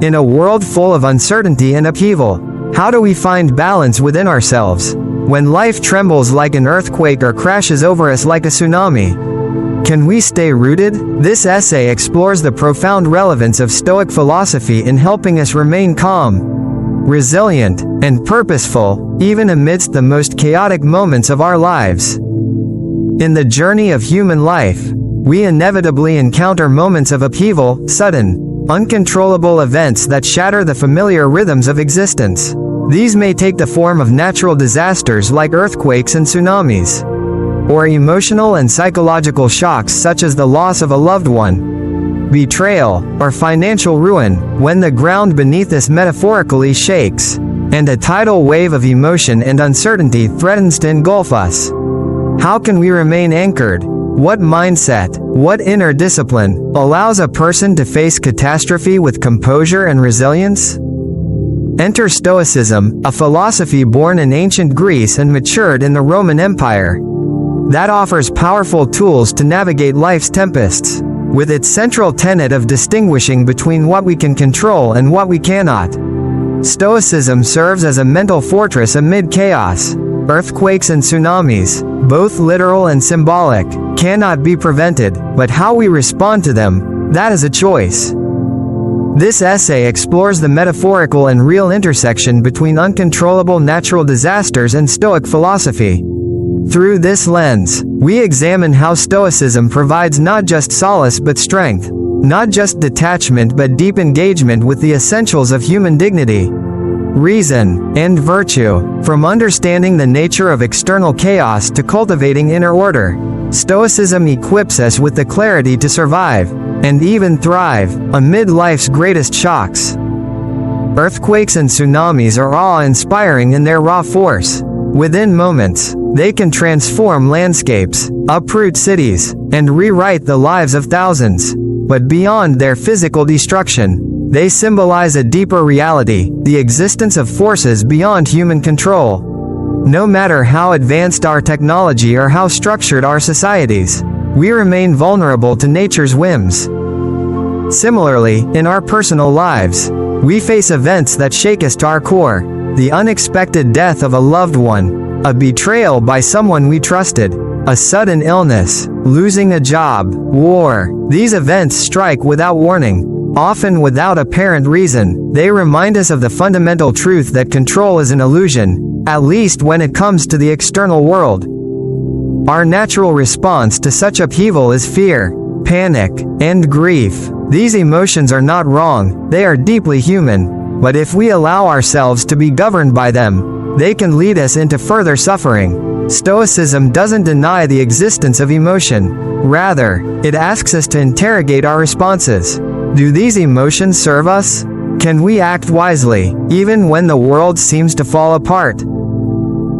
In a world full of uncertainty and upheaval, how do we find balance within ourselves? When life trembles like an earthquake or crashes over us like a tsunami, can we stay rooted? This essay explores the profound relevance of Stoic philosophy in helping us remain calm, resilient, and purposeful, even amidst the most chaotic moments of our lives. In the journey of human life, we inevitably encounter moments of upheaval, sudden, uncontrollable events that shatter the familiar rhythms of existence. These may take the form of natural disasters like earthquakes and tsunamis, or emotional and psychological shocks such as the loss of a loved one, betrayal, or financial ruin. When the ground beneath us metaphorically shakes, and a tidal wave of emotion and uncertainty threatens to engulf us, how can we remain anchored? What mindset, what inner discipline, allows a person to face catastrophe with composure and resilience? Enter Stoicism, a philosophy born in ancient Greece and matured in the Roman Empire, that offers powerful tools to navigate life's tempests, with its central tenet of distinguishing between what we can control and what we cannot. Stoicism serves as a mental fortress amid chaos. Earthquakes and tsunamis, both literal and symbolic, cannot be prevented, but how we respond to them, that is a choice. This essay explores the metaphorical and real intersection between uncontrollable natural disasters and Stoic philosophy. Through this lens, we examine how Stoicism provides not just solace but strength, not just detachment but deep engagement with the essentials of human dignity, reason, and virtue. From understanding the nature of external chaos to cultivating inner order, Stoicism equips us with the clarity to survive, and even thrive, amid life's greatest shocks. Earthquakes and tsunamis are awe-inspiring in their raw force. Within moments, they can transform landscapes, uproot cities, and rewrite the lives of thousands. But beyond their physical destruction, they symbolize a deeper reality, the existence of forces beyond human control. No matter how advanced our technology or how structured our societies, we remain vulnerable to nature's whims. Similarly, in our personal lives, we face events that shake us to our core. The unexpected death of a loved one, a betrayal by someone we trusted, a sudden illness, losing a job, war. These events strike without warning, often without apparent reason. They remind us of the fundamental truth that control is an illusion, at least when it comes to the external world. Our natural response to such upheaval is fear, panic, and grief. These emotions are not wrong, they are deeply human. But if we allow ourselves to be governed by them, they can lead us into further suffering. Stoicism doesn't deny the existence of emotion. Rather, it asks us to interrogate our responses. Do these emotions serve us? Can we act wisely, even when the world seems to fall apart?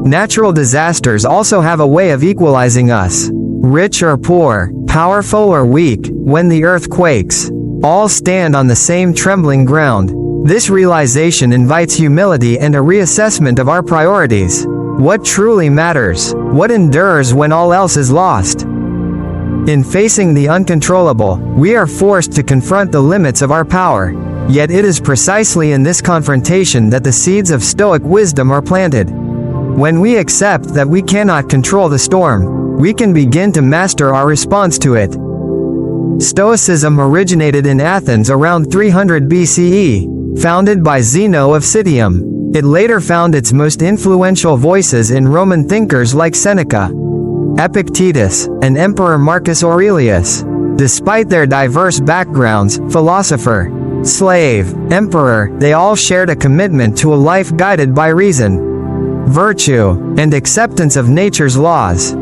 Natural disasters also have a way of equalizing us. Rich or poor, powerful or weak, when the earth quakes, all stand on the same trembling ground. This realization invites humility and a reassessment of our priorities. What truly matters? What endures when all else is lost? In facing the uncontrollable, we are forced to confront the limits of our power. Yet it is precisely in this confrontation that the seeds of Stoic wisdom are planted. When we accept that we cannot control the storm, we can begin to master our response to it. Stoicism originated in Athens around 300 BCE. Founded by Zeno of Citium, it later found its most influential voices in Roman thinkers like Seneca, Epictetus, and Emperor Marcus Aurelius. Despite their diverse backgrounds, philosopher, slave, emperor, they all shared a commitment to a life guided by reason, virtue, and acceptance of nature's laws.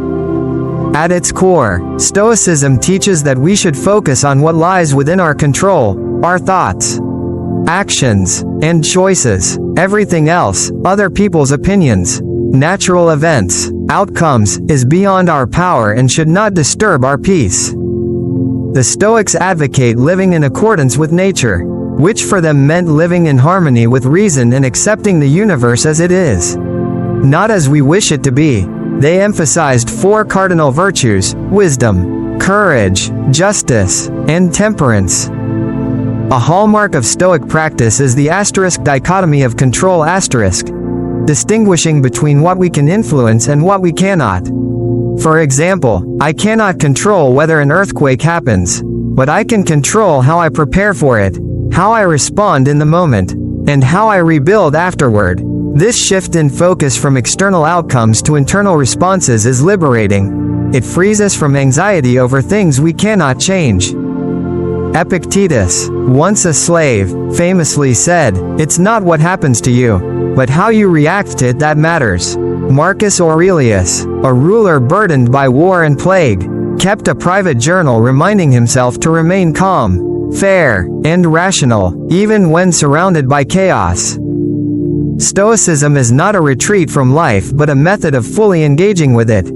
At its core, Stoicism teaches that we should focus on what lies within our control, our thoughts, actions, and choices. Everything else, other people's opinions, natural events, outcomes, is beyond our power and should not disturb our peace. The Stoics advocate living in accordance with nature, which for them meant living in harmony with reason and accepting the universe as it is, not as we wish it to be. They emphasized four cardinal virtues: wisdom, courage, justice, and temperance. A hallmark of Stoic practice is the asterisk dichotomy of control asterisk, distinguishing between what we can influence and what we cannot. For example, I cannot control whether an earthquake happens, but I can control how I prepare for it, how I respond in the moment, and how I rebuild afterward. This shift in focus from external outcomes to internal responses is liberating. It frees us from anxiety over things we cannot change. Epictetus, once a slave, famously said, "It's not what happens to you, but how you react to it that matters." Marcus Aurelius, a ruler burdened by war and plague, kept a private journal reminding himself to remain calm, fair, and rational, even when surrounded by chaos. Stoicism is not a retreat from life but a method of fully engaging with it.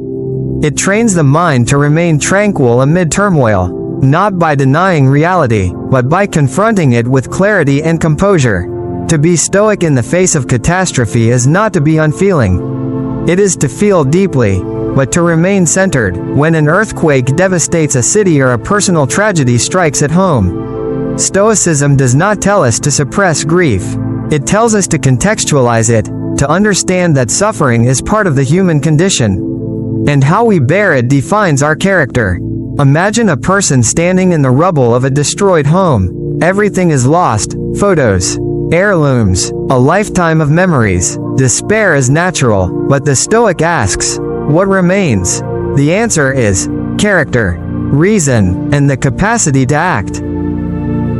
It trains the mind to remain tranquil amid turmoil, not by denying reality, but by confronting it with clarity and composure. To be stoic in the face of catastrophe is not to be unfeeling. It is to feel deeply, but to remain centered, when an earthquake devastates a city or a personal tragedy strikes at home. Stoicism does not tell us to suppress grief. It tells us to contextualize it, to understand that suffering is part of the human condition. And how we bear it defines our character. Imagine a person standing in the rubble of a destroyed home. Everything is lost: photos, heirlooms, a lifetime of memories. Despair is natural, but the Stoic asks, what remains? The answer is character, reason, and the capacity to act.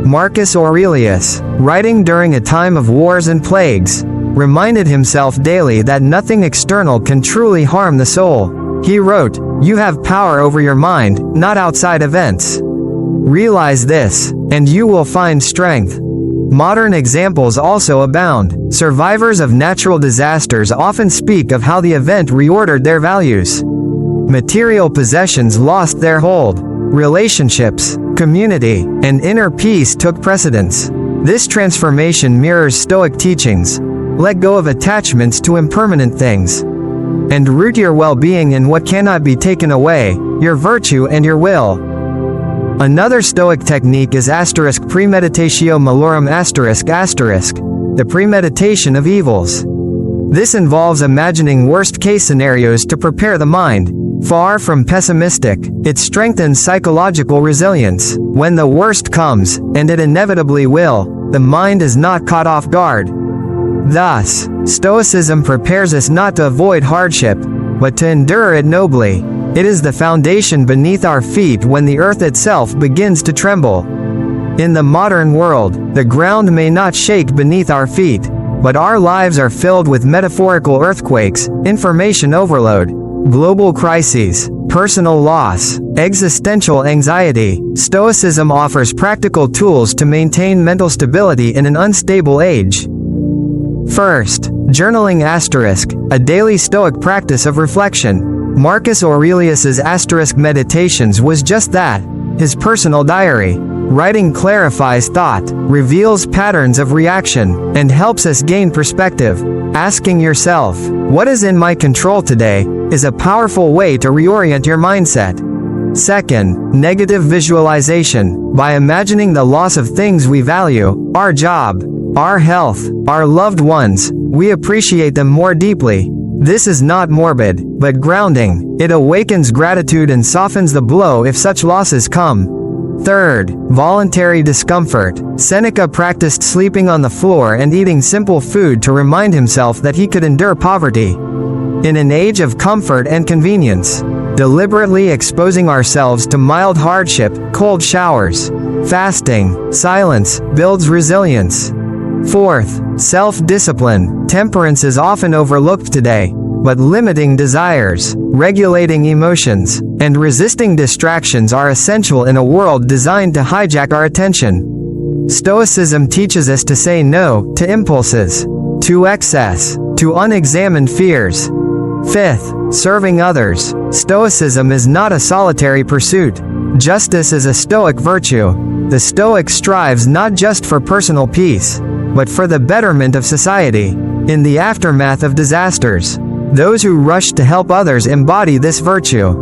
Marcus Aurelius, writing during a time of wars and plagues, reminded himself daily that nothing external can truly harm the soul. He wrote, "You have power over your mind, not outside events. Realize this, and you will find strength." Modern examples also abound. Survivors of natural disasters often speak of how the event reordered their values. Material possessions lost their hold. Relationships, community, and inner peace took precedence. This transformation mirrors Stoic teachings. Let go of attachments to impermanent things, and root your well-being in what cannot be taken away, your virtue and your will. Another Stoic technique is premeditatio malorum the premeditation of evils. This involves imagining worst-case scenarios to prepare the mind. Far from pessimistic, it strengthens psychological resilience. When the worst comes, and it inevitably will, the mind is not caught off guard. Thus, Stoicism prepares us not to avoid hardship, but to endure it nobly. It is the foundation beneath our feet when the earth itself begins to tremble. In the modern world, the ground may not shake beneath our feet, but our lives are filled with metaphorical earthquakes, information overload, global crises, personal loss, existential anxiety. Stoicism offers practical tools to maintain mental stability in an unstable age. First, journaling a daily Stoic practice of reflection. Marcus Aurelius's meditations was just that, his personal diary. Writing clarifies thought, reveals patterns of reaction, and helps us gain perspective. Asking yourself, what is in my control today, is a powerful way to reorient your mindset. Second, negative visualization. By imagining the loss of things we value, our job, our health, our loved ones, we appreciate them more deeply. This is not morbid, but grounding. It awakens gratitude and softens the blow if such losses come. Third, voluntary discomfort. Seneca practiced sleeping on the floor and eating simple food to remind himself that he could endure poverty. In an age of comfort and convenience, deliberately exposing ourselves to mild hardship, cold showers, fasting, silence, builds resilience. Fourth, self-discipline. Temperance is often overlooked today, but limiting desires, regulating emotions, and resisting distractions are essential in a world designed to hijack our attention. Stoicism teaches us to say no to impulses, to excess, to unexamined fears. Fifth, serving others. Stoicism is not a solitary pursuit. Justice is a Stoic virtue. The Stoic strives not just for personal peace, but for the betterment of society. In the aftermath of disasters, those who rush to help others embody this virtue.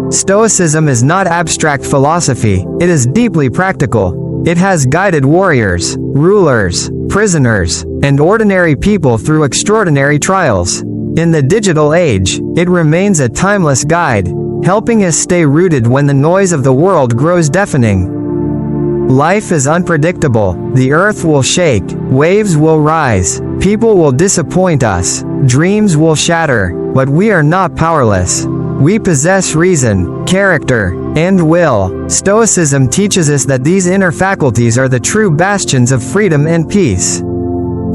Stoicism is not abstract philosophy, it is deeply practical. It has guided warriors, rulers, prisoners, and ordinary people through extraordinary trials. In the digital age, it remains a timeless guide, helping us stay rooted when the noise of the world grows deafening. Life is unpredictable. The earth will shake, waves will rise, people will disappoint us, dreams will shatter, but we are not powerless. We possess reason, character, and will. Stoicism teaches us that these inner faculties are the true bastions of freedom and peace.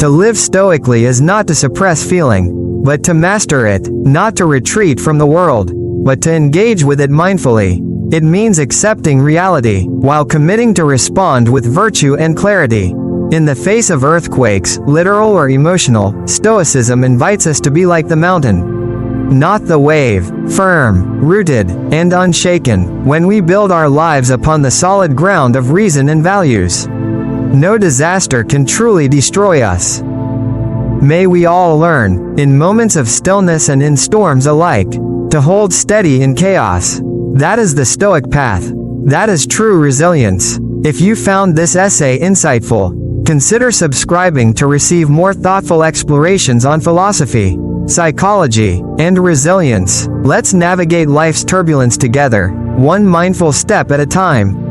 To live stoically is not to suppress feeling, but to master it, not to retreat from the world, but to engage with it mindfully. It means accepting reality, while committing to respond with virtue and clarity. In the face of earthquakes, literal or emotional, Stoicism invites us to be like the mountain, not the wave, firm, rooted, and unshaken. When we build our lives upon the solid ground of reason and values, no disaster can truly destroy us. May we all learn, in moments of stillness and in storms alike, to hold steady in chaos. That is the Stoic path. That is true resilience. If you found this essay insightful, consider subscribing to receive more thoughtful explorations on philosophy, psychology, and resilience. Let's navigate life's turbulence together, one mindful step at a time.